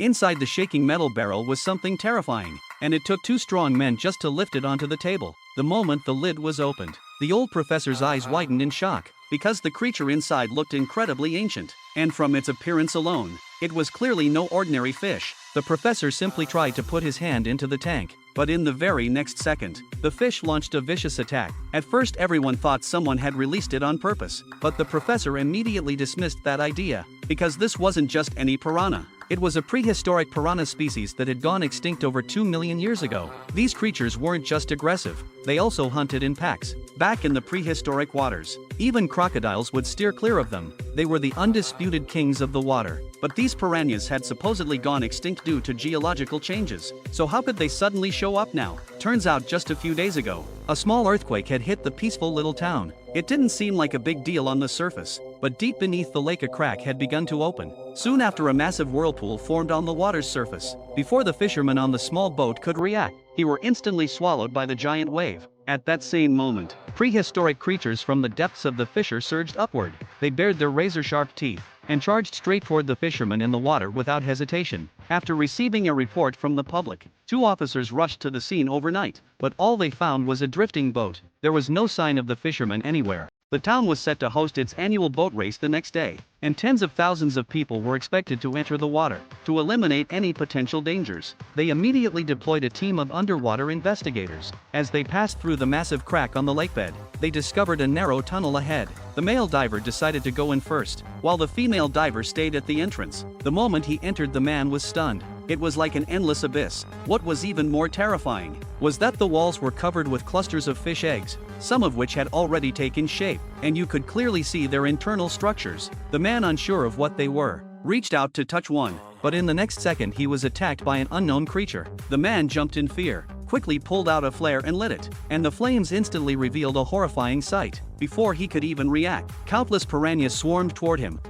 Inside the shaking metal barrel was something terrifying, and it took two strong men just to lift it onto the table. The moment the lid was opened, the old professor's eyes widened in shock, because the creature inside looked incredibly ancient, and from its appearance alone, it was clearly no ordinary fish. The professor simply tried to put his hand into the tank, but in the very next second, the fish launched a vicious attack. At first everyone thought someone had released it on purpose, but the professor immediately dismissed that idea, because this wasn't just any piranha. It was a prehistoric piranha species that had gone extinct over 2 million years ago. These creatures weren't just aggressive, they also hunted in packs. Back in the prehistoric waters, even crocodiles would steer clear of them. They were the undisputed kings of the water. But these piranhas had supposedly gone extinct due to geological changes. So how could they suddenly show up now? Turns out just a few days ago, a small earthquake had hit the peaceful little town. It didn't seem like a big deal on the surface, but deep beneath the lake a crack had begun to open. Soon after, a massive whirlpool formed on the water's surface. Before the fisherman on the small boat could react, he were instantly swallowed by the giant wave. At that same moment, prehistoric creatures from the depths of the fissure surged upward. They bared their razor-sharp teeth and charged straight toward the fisherman in the water without hesitation. After receiving a report from the public, 2 officers rushed to the scene overnight, but all they found was a drifting boat. There was no sign of the fisherman anywhere. The town was set to host its annual boat race the next day, and tens of thousands of people were expected to enter the water. To eliminate any potential dangers, they immediately deployed a team of underwater investigators. As they passed through the massive crack on the lakebed, they discovered a narrow tunnel ahead. The male diver decided to go in first, while the female diver stayed at the entrance. The moment he entered, the man was stunned. It was like an endless abyss. What was even more terrifying was that the walls were covered with clusters of fish eggs, some of which had already taken shape, and you could clearly see their internal structures. The man, unsure of what they were, reached out to touch one, but in the next second he was attacked by an unknown creature. The man jumped in fear, quickly pulled out a flare and lit it, and the flames instantly revealed a horrifying sight. Before he could even react, countless piranhas swarmed toward him,